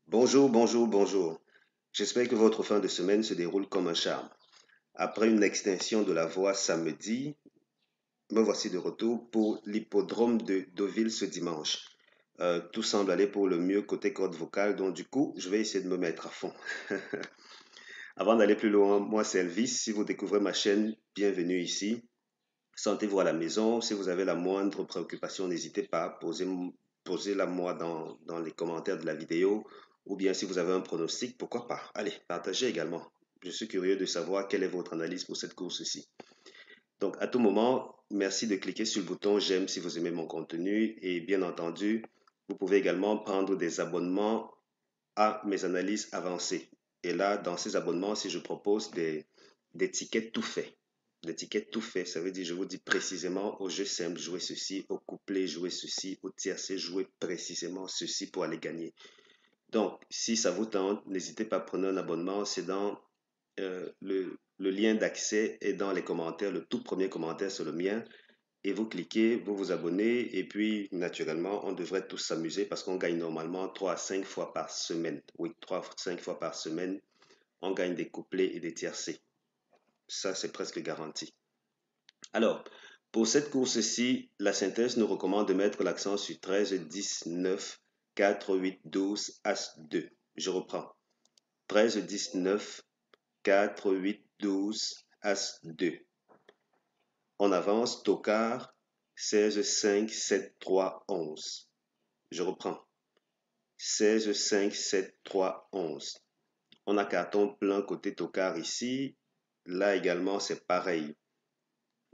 Bonjour, bonjour, bonjour. J'espère que votre fin de semaine se déroule comme un charme. Après une extension de la voix samedi, me voici de retour pour l'hippodrome de Deauville ce dimanche. Tout semble aller pour le mieux côté corde vocale, donc du coup, je vais essayer de me mettre à fond. Avant d'aller plus loin, moi c'est Elvis. Si vous découvrez ma chaîne, bienvenue ici. Sentez-vous à la maison. Si vous avez la moindre préoccupation, n'hésitez pas, posez-la moi dans les commentaires de la vidéo. Ou bien si vous avez un pronostic, pourquoi pas. Allez, partagez également. Je suis curieux de savoir quelle est votre analyse pour cette course-ci. Donc, à tout moment, merci de cliquer sur le bouton j'aime si vous aimez mon contenu. Et bien entendu, vous pouvez également prendre des abonnements à mes analyses avancées. Et là, dans ces abonnements, si je propose des tickets tout faits, des tickets tout faits, ça veut dire, je vous dis précisément au jeu simple, jouez ceci, au couplet, jouez ceci, au tiercé, jouez précisément ceci pour aller gagner. Donc, si ça vous tente, n'hésitez pas à prendre un abonnement, c'est dans le lien d'accès est dans les commentaires, le tout premier commentaire, c'est le mien. Et vous cliquez, vous vous abonnez, et puis naturellement, on devrait tous s'amuser parce qu'on gagne normalement 3 à 5 fois par semaine. Oui, 3 à 5 fois par semaine, on gagne des couplets et des tiercés. Ça, c'est presque garanti. Alors, pour cette course-ci, la synthèse nous recommande de mettre l'accent sur 13, 10, 9, 4, 8, 12, As 2. Je reprends. 13, 10, 9, 4, 8, 12, As 2. On avance, tocard, 16, 5, 7, 3, 11. Je reprends. 16, 5, 7, 3, 11. On a carton plein côté tocard ici. Là également, c'est pareil.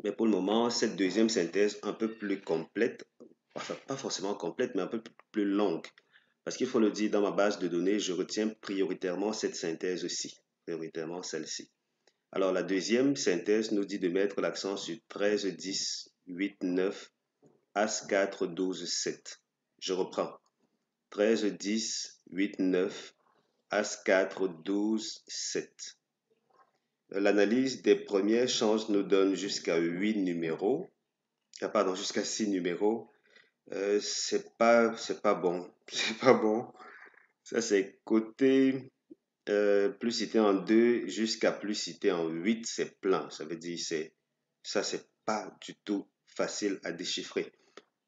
Mais pour le moment, cette deuxième synthèse un peu plus complète, enfin pas forcément complète, mais un peu plus longue. Parce qu'il faut le dire, dans ma base de données, je retiens prioritairement cette synthèse-ci, prioritairement celle-ci. Alors la deuxième synthèse nous dit de mettre l'accent sur 13, 10, 8, 9, As 4, 12, 7. Je reprends. 13, 10, 8, 9, As 4, 12, 7. L'analyse des premières chances nous donne jusqu'à 8 numéros. Ah, pardon, jusqu'à 6 numéros. C'est pas bon. C'est pas bon. Ça, c'est côté plus cité en 2 jusqu'à plus cité en 8, c'est plein. Ça veut dire ça, c'est pas du tout facile à déchiffrer.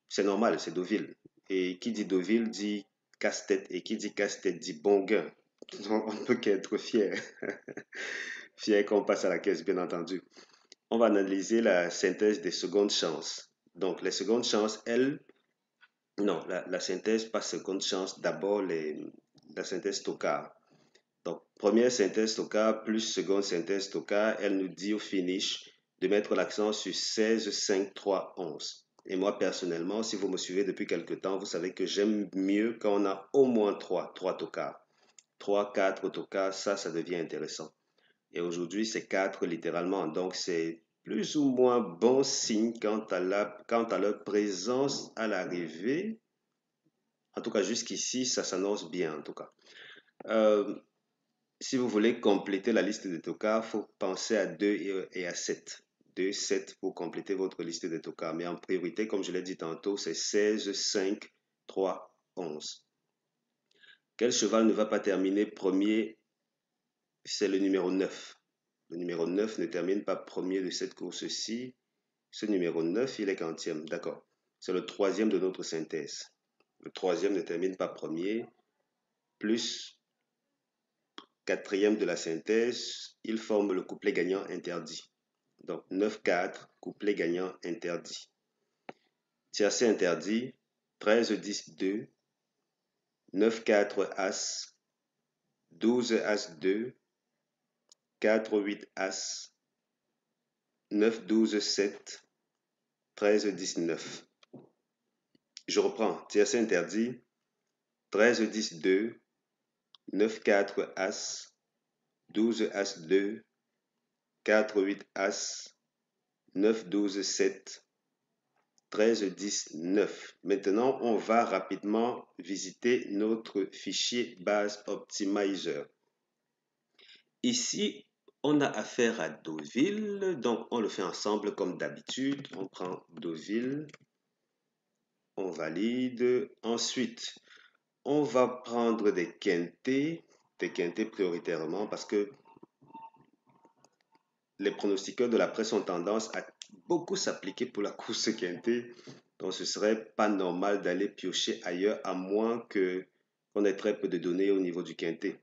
C'est normal, c'est Deauville. Et qui dit Deauville dit casse-tête. Et qui dit casse-tête dit bon gain. Donc, on ne peut qu'être fier. Fier qu'on passe à la caisse, bien entendu. On va analyser la synthèse des secondes chances. Donc, les secondes chances, elles, non, la synthèse, pas seconde chance, d'abord la synthèse Tocard. Donc, première synthèse Tocard plus seconde synthèse Tocard, elle nous dit au finish de mettre l'accent sur 16, 5, 3, 11. Et moi, personnellement, si vous me suivez depuis quelque temps, vous savez que j'aime mieux quand on a au moins 3 tocards. 3, 4 tocards, ça devient intéressant. Et aujourd'hui, c'est 4 littéralement. Donc, c'est plus ou moins bon signe quant à leur présence à l'arrivée. En tout cas, jusqu'ici, ça s'annonce bien, en tout cas. Euh, Si vous voulez compléter la liste de tocards, il faut penser à 2 et à 7. 2, 7 pour compléter votre liste de tocards. Mais en priorité, comme je l'ai dit tantôt, c'est 16, 5, 3, 11. Quel cheval ne va pas terminer premier? C'est le numéro 9. Le numéro 9 ne termine pas premier de cette course-ci. Ce numéro 9, il est quantième. D'accord. C'est le troisième de notre synthèse. Le troisième ne termine pas premier. Plus quatrième de la synthèse, il forme le couplet gagnant interdit. Donc 9-4, couplet gagnant interdit. Tiercé interdit, 13-10-2, 9-4 As, 12 As-2, 4-8 As, 9-12-7, 13-19. Je reprends. Tiercé interdit, 13-10-2, 9-4 As, 12 As-2, 4-8 As, 9-12-7, 13, 10, 9. Maintenant, on va rapidement visiter notre fichier base optimizer. Ici, on a affaire à Deauville, donc on le fait ensemble comme d'habitude. On prend Deauville, on valide. Ensuite, on va prendre des quintés prioritairement parce que les pronostiqueurs de la presse ont tendance à beaucoup s'appliquer pour la course quintée. Donc, ce serait pas normal d'aller piocher ailleurs à moins que qu'on ait très peu de données au niveau du quintet.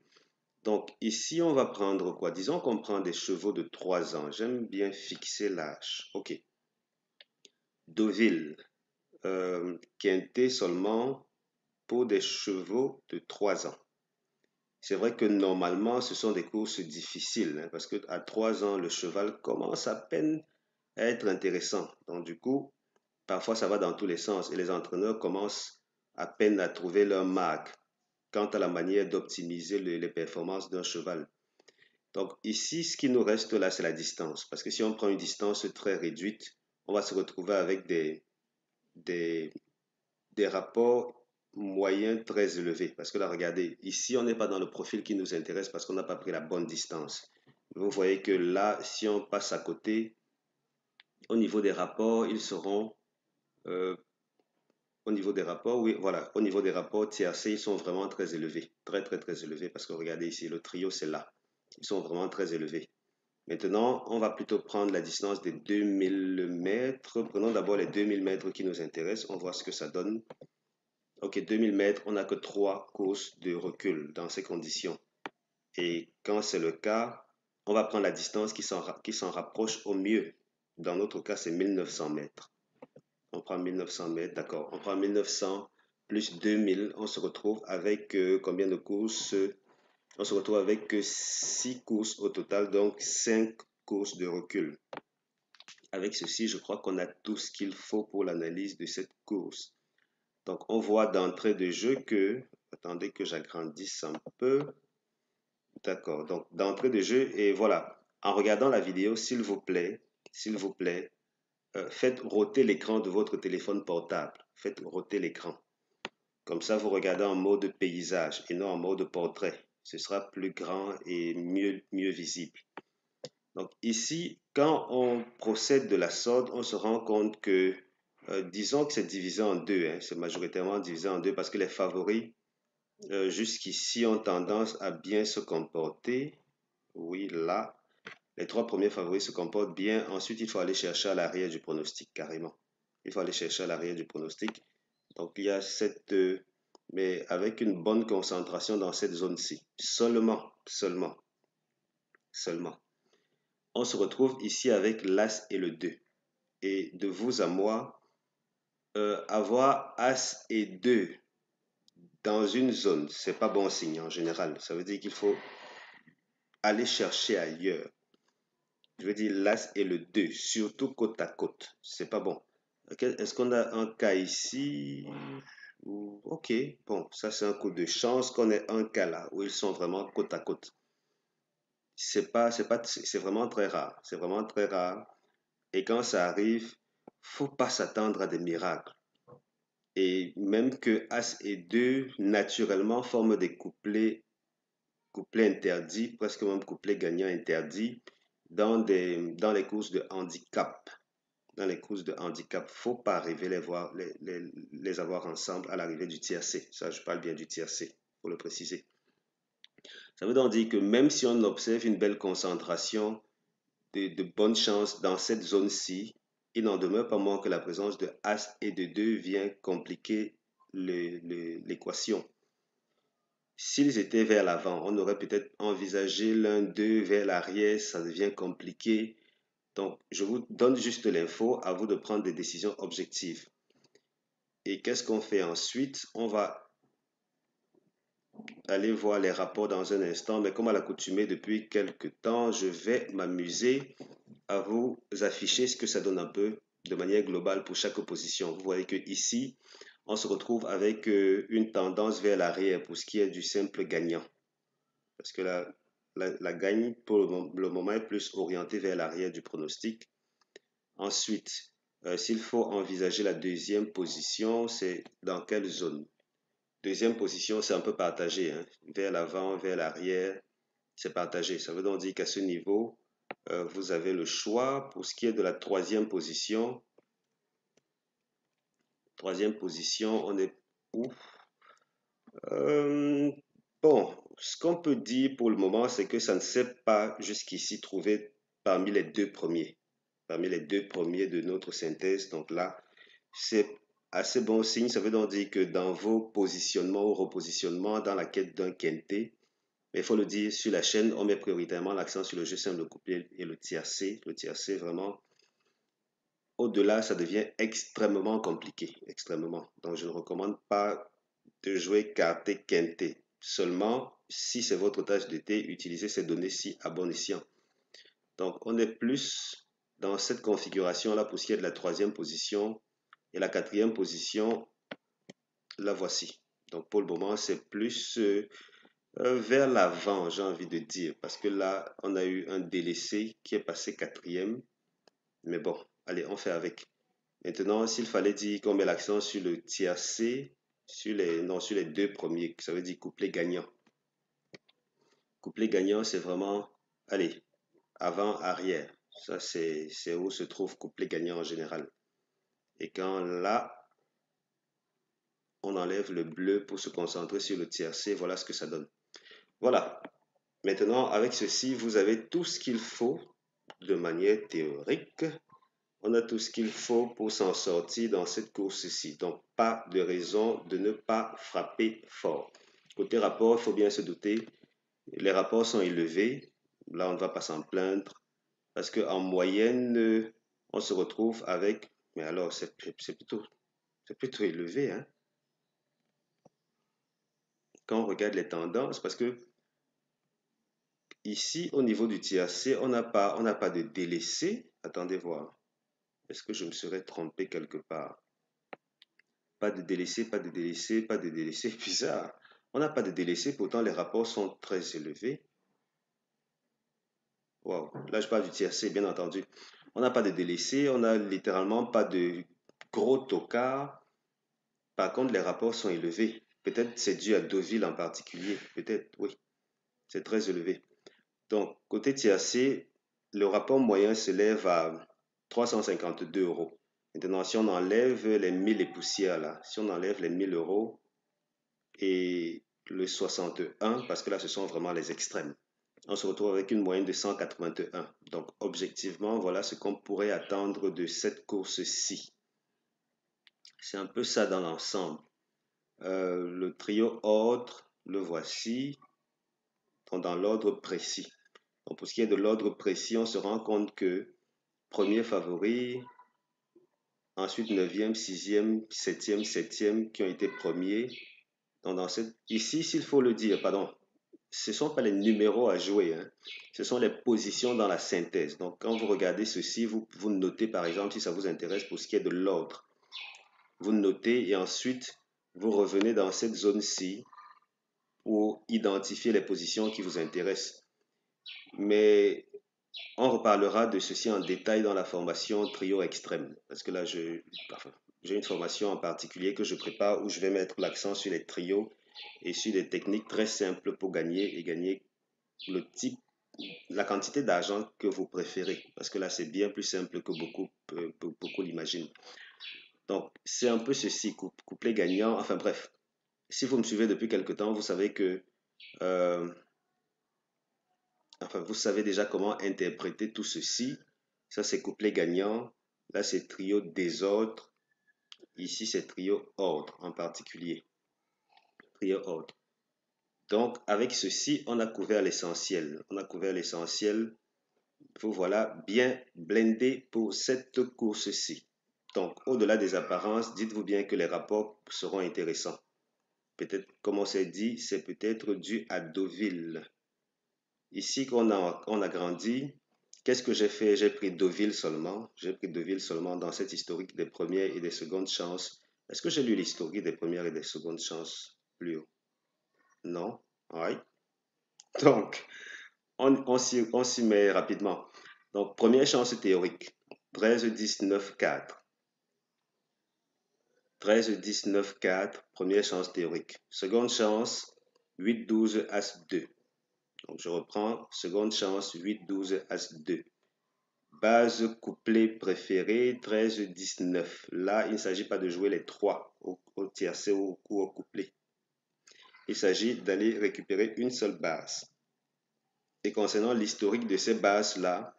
Donc, ici, on va prendre quoi? Disons qu'on prend des chevaux de 3 ans. J'aime bien fixer l'âge. OK. Deauville. Quintet seulement pour des chevaux de 3 ans. C'est vrai que normalement, ce sont des courses difficiles, hein, parce qu'à 3 ans, le cheval commence à peine à être intéressant. Donc, du coup, parfois, ça va dans tous les sens et les entraîneurs commencent à peine à trouver leur marque quant à la manière d'optimiser les performances d'un cheval. Donc, ici, ce qui nous reste là, c'est la distance. Parce que si on prend une distance très réduite, on va se retrouver avec des, des rapports moyens très élevés. Parce que là, regardez, ici, on n'est pas dans le profil qui nous intéresse parce qu'on n'a pas pris la bonne distance. Vous voyez que là, si on passe à côté, au niveau des rapports, ils seront, euh, au niveau des rapports, oui, voilà, au niveau des rapports TRC, ils sont vraiment très élevés. Très, très, très élevés. Parce que regardez ici, le trio, c'est là. Ils sont vraiment très élevés. Maintenant, on va plutôt prendre la distance des 2000 mètres. Prenons d'abord les 2000 mètres qui nous intéressent. On voit ce que ça donne. Ok, 2000 mètres, on n'a que 3 courses de recul dans ces conditions. Et quand c'est le cas, on va prendre la distance qui s'en rapproche au mieux. Dans notre cas, c'est 1900 mètres. On prend 1900 mètres, d'accord. On prend 1900 plus 2000. On se retrouve avec combien de courses? On se retrouve avec 6 courses au total, donc 5 courses de recul. Avec ceci, je crois qu'on a tout ce qu'il faut pour l'analyse de cette course. Donc, on voit d'entrée de jeu que... Attendez que j'agrandisse un peu. D'accord. Donc, d'entrée de jeu, et voilà. En regardant la vidéo, s'il vous plaît, faites roter l'écran de votre téléphone portable. Faites roter l'écran. Comme ça, vous regardez en mode paysage et non en mode portrait. Ce sera plus grand et mieux visible. Donc ici, quand on procède de la sorte, on se rend compte que, disons que c'est divisé en deux, hein, c'est majoritairement divisé en deux parce que les favoris, jusqu'ici, ont tendance à bien se comporter. Oui, là, les 3 premiers favoris se comportent bien. Ensuite, il faut aller chercher à l'arrière du pronostic, carrément. Il faut aller chercher à l'arrière du pronostic. Donc, il y a cette... mais avec une bonne concentration dans cette zone-ci. Seulement. On se retrouve ici avec l'As et le 2. Et de vous à moi, avoir As et 2 dans une zone, c'est pas bon signe en général. Ça veut dire qu'il faut aller chercher ailleurs. Je veux dire l'As et le 2, surtout côte à côte. C'est pas bon. Est-ce qu'on a un cas ici? Ok, bon, ça c'est un coup de chance qu'on ait un cas là où ils sont vraiment côte à côte. C'est vraiment très rare. C'est vraiment très rare. Et quand ça arrive, faut pas s'attendre à des miracles. Et même que As et 2 naturellement forment des couplets interdits, presque même couplets gagnants interdits dans les courses de handicap. Dans les courses de handicap, faut pas arriver les avoir ensemble à l'arrivée du tiercé. Ça, je parle bien du tiercé, pour le préciser. Ça veut donc dire que même si on observe une belle concentration de bonnes chances dans cette zone-ci, il n'en demeure pas moins que la présence de As et de 2 vient compliquer l'équation. S'ils étaient vers l'avant, on aurait peut-être envisagé l'un d'eux vers l'arrière, ça devient compliqué. Donc, je vous donne juste l'info, à vous de prendre des décisions objectives. Et qu'est-ce qu'on fait ensuite? On va aller voir les rapports dans un instant, mais comme à l'accoutumée depuis quelques temps, je vais m'amuser à vous afficher ce que ça donne un peu de manière globale pour chaque position. Vous voyez que ici, on se retrouve avec une tendance vers l'arrière pour ce qui est du simple gagnant. Parce que la gagne, pour le moment, est plus orientée vers l'arrière du pronostic. Ensuite, s'il faut envisager la deuxième position, c'est dans quelle zone? Deuxième position, c'est un peu partagé, hein? Vers l'avant, vers l'arrière, c'est partagé. Ça veut donc dire qu'à ce niveau, vous avez le choix. Pour ce qui est de la troisième position, on est où? Euh, bon, ce qu'on peut dire pour le moment, c'est que ça ne s'est pas jusqu'ici trouvé parmi les deux premiers. Parmi les deux premiers de notre synthèse. Donc là, c'est assez bon signe. Ça veut donc dire que dans vos positionnements ou repositionnements dans la quête d'un quintet, mais il faut le dire, sur la chaîne, on met prioritairement l'accent sur le jeu simple, le couplet et le tiercé. Le tiercé, vraiment, au-delà, ça devient extrêmement compliqué, extrêmement. Donc, je ne recommande pas de jouer quartet quintet. Seulement, si c'est votre tâche d'été, utilisez ces données-ci à bon escient. Donc, on est plus dans cette configuration-là pour ce qui est de la troisième position. Et la quatrième position, la voici. Donc, pour le moment, c'est plus vers l'avant, j'ai envie de dire. Parce que là, on a eu un délaissé qui est passé quatrième. Mais bon, allez, on fait avec. Maintenant, s'il fallait dire qu'on met l'accent sur le tiercé, non, sur les deux premiers, ça veut dire couplet gagnant. Couplet gagnant, c'est vraiment, allez, avant, arrière. Ça, c'est où se trouve couplet gagnant en général. Et quand là, on enlève le bleu pour se concentrer sur le tiercé, voilà ce que ça donne. Voilà. Maintenant, avec ceci, vous avez tout ce qu'il faut de manière théorique. On a tout ce qu'il faut pour s'en sortir dans cette course-ci. Donc, pas de raison de ne pas frapper fort. Côté rapport, il faut bien se douter, les rapports sont élevés. Là, on ne va pas s'en plaindre parce qu'en moyenne, on se retrouve avec, mais alors, c'est plutôt élevé, hein? Quand on regarde les tendances, parce que ici, au niveau du TAC, on n'a pas de délaissé. Attendez voir. Est-ce que je me serais trompé quelque part? Pas de délaissé, pas de délaissé, pas de délaissé. Bizarre. On n'a pas de délaissé, pourtant les rapports sont très élevés. Wow. Là, je parle du TAC, bien entendu. On n'a pas de délaissé, on n'a littéralement pas de gros tocards. Par contre, les rapports sont élevés. Peut-être c'est dû à Deauville en particulier. Peut-être, oui. C'est très élevé. Donc, côté TAC, le rapport moyen s'élève à 352 euros. Maintenant, si on enlève les 1000 et poussières là, si on enlève les 1000 euros et le 61, parce que là, ce sont vraiment les extrêmes, on se retrouve avec une moyenne de 181. Donc, objectivement, voilà ce qu'on pourrait attendre de cette course-ci. C'est un peu ça dans l'ensemble. Le trio ordre, le voici, dans l'ordre précis. Donc, pour ce qui est de l'ordre précis, on se rend compte que premier favori, ensuite 9e, 6e, 7e, 7e qui ont été premiers. Donc, ici, s'il faut le dire, pardon, ce ne sont pas les numéros à jouer, hein. Ce sont les positions dans la synthèse. Donc, quand vous regardez ceci, vous notez par exemple, si ça vous intéresse pour ce qui est de l'ordre, vous notez et ensuite vous revenez dans cette zone-ci pour identifier les positions qui vous intéressent. Mais on reparlera de ceci en détail dans la formation trio extrême. Parce que là, j'ai une formation en particulier que je prépare où je vais mettre l'accent sur les trios et sur des techniques très simples pour gagner et gagner la quantité d'argent que vous préférez. Parce que là, c'est bien plus simple que beaucoup l'imaginent. Donc, c'est un peu ceci, couplet gagnant. Enfin bref, si vous me suivez depuis quelque temps, vous savez que euh, enfin, vous savez déjà comment interpréter tout ceci. Ça, c'est couplet gagnant. Là, c'est trio désordre. Ici, c'est trio ordre en particulier. Trio ordre. Donc, avec ceci, on a couvert l'essentiel. On a couvert l'essentiel. Vous voilà bien blindé pour cette course-ci. Donc, au-delà des apparences, dites-vous bien que les rapports seront intéressants. Peut-être, comme on s'est dit, c'est peut-être dû à Deauville. Ici, on a grandi. Qu'est-ce que j'ai fait? J'ai pris Deauville seulement. J'ai pris Deauville seulement dans cette historique des premières et des secondes chances. Est-ce que j'ai lu l'historique des premières et des secondes chances plus haut? Non. Oui. Donc, on s'y met rapidement. Donc, première chance théorique. 13, 19, 4. 13, 19, 4. Première chance théorique. Seconde chance, 8, 12, As 2. Donc, je reprends. Seconde chance, 8, 12, As 2. Base couplet préféré, 13, 19. Là, il ne s'agit pas de jouer les trois au tiercé ou au couplet. il s'agit d'aller récupérer une seule base. Et concernant l'historique de ces bases-là,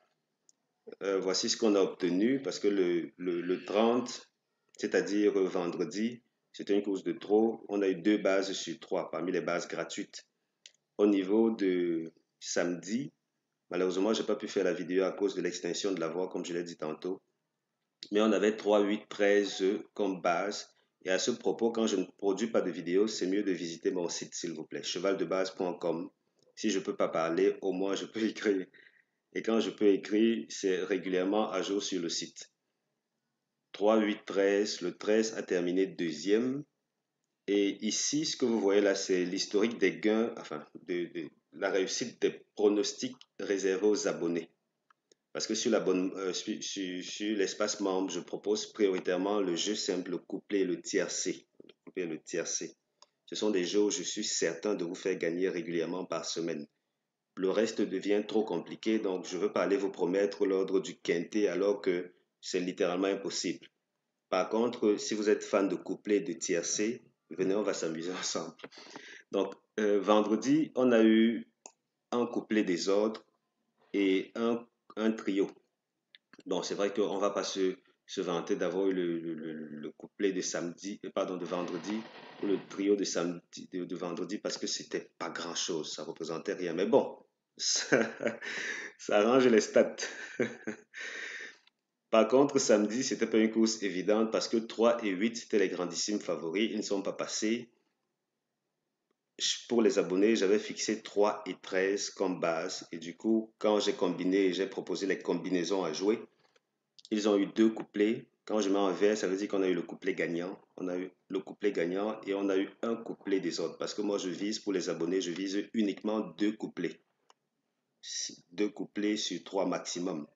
voici ce qu'on a obtenu parce que le 30, c'est-à-dire vendredi, c'était une course de trop. On a eu 2 bases sur 3 parmi les bases gratuites. Au niveau de samedi, malheureusement, je n'ai pas pu faire la vidéo à cause de l'extinction de la voix, comme je l'ai dit tantôt. Mais on avait 3, 8, 13 comme base. Et à ce propos, quand je ne produis pas de vidéo, c'est mieux de visiter mon site, s'il vous plaît, chevaldebase.com. Si je ne peux pas parler, au moins je peux écrire. Et quand je peux écrire, c'est régulièrement à jour sur le site. 3, 8, 13. Le 13 a terminé deuxième. Et ici, ce que vous voyez là, c'est l'historique des gains, enfin, de la réussite des pronostics réservés aux abonnés. Parce que sur l'espace membre, je propose prioritairement le jeu simple, le couplet et le tiercé. Ce sont des jeux où je suis certain de vous faire gagner régulièrement par semaine. Le reste devient trop compliqué, donc je ne veux pas aller vous promettre l'ordre du quintet alors que c'est littéralement impossible. Par contre, si vous êtes fan de couplet et de tiercé, venez, on va s'amuser ensemble. Donc, vendredi, on a eu un couplet des ordres et un trio. Bon, c'est vrai qu'on ne va pas se vanter d'avoir eu le couplet de samedi, pardon, de vendredi, ou le trio de samedi, de vendredi, parce que c'était pas grand-chose, ça représentait rien. Mais bon, ça, ça arrange les stats. Par contre, samedi, c'était pas une course évidente parce que 3 et 8, c'était les grandissimes favoris. Ils ne sont pas passés. Pour les abonnés, j'avais fixé 3 et 13 comme base. Et du coup, quand j'ai combiné, j'ai proposé les combinaisons à jouer. Ils ont eu 2 couplets. Quand je mets en vert, ça veut dire qu'on a eu le couplet gagnant. On a eu le couplet gagnant et on a eu un couplet des autres. Parce que moi, je vise, pour les abonnés, je vise uniquement 2 couplets. 2 couplets sur 3 maximum.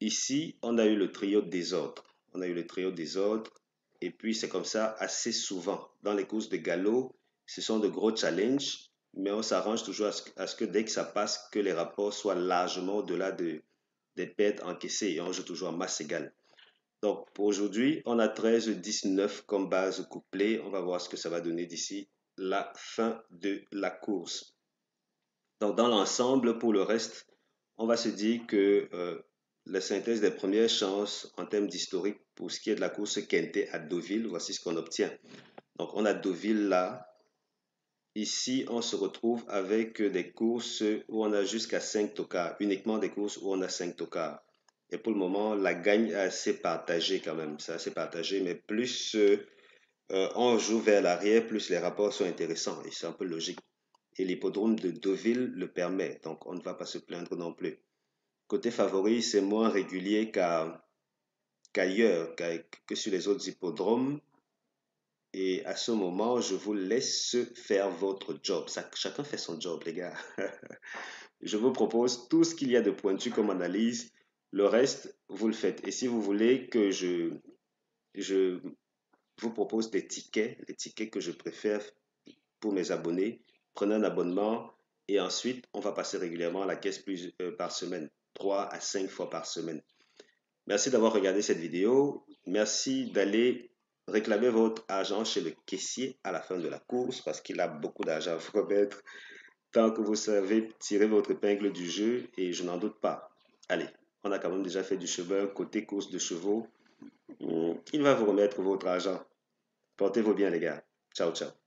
Ici, on a eu le trio désordre. On a eu le trio désordre. Et puis, c'est comme ça assez souvent. Dans les courses de galop, ce sont de gros challenges, mais on s'arrange toujours à ce que dès que ça passe, que les rapports soient largement au-delà des pertes encaissées et on joue toujours en masse égale. Donc, pour aujourd'hui, on a 13-19 comme base couplée. On va voir ce que ça va donner d'ici la fin de la course. Donc, dans l'ensemble, pour le reste, on va se dire que la synthèse des premières chances en termes d'historique pour ce qui est de la course Quintet à Deauville, voici ce qu'on obtient. Donc, on a Deauville là. Ici, on se retrouve avec des courses où on a jusqu'à 5 tocards, uniquement des courses où on a 5 tocards. Et pour le moment, la gagne est assez partagée quand même. C'est assez partagé, mais plus on joue vers l'arrière, plus les rapports sont intéressants. Et c'est un peu logique. Et l'hippodrome de Deauville le permet, donc on ne va pas se plaindre non plus. Côté favori, c'est moins régulier qu'ailleurs, que sur les autres hippodromes. Et à ce moment, je vous laisse faire votre job. Chacun fait son job, les gars. Je vous propose tout ce qu'il y a de pointu comme analyse. Le reste, vous le faites. Et si vous voulez que je vous propose des tickets, les tickets que je préfère pour mes abonnés, prenez un abonnement et ensuite, on va passer régulièrement à la caisse par semaine, 3 à 5 fois par semaine. Merci d'avoir regardé cette vidéo. Merci d'aller réclamer votre argent chez le caissier à la fin de la course parce qu'il a beaucoup d'argent à vous remettre tant que vous savez tirer votre épingle du jeu et je n'en doute pas. Allez, on a quand même déjà fait du cheval côté course de chevaux. Il va vous remettre votre argent. Portez-vous bien les gars. Ciao, ciao.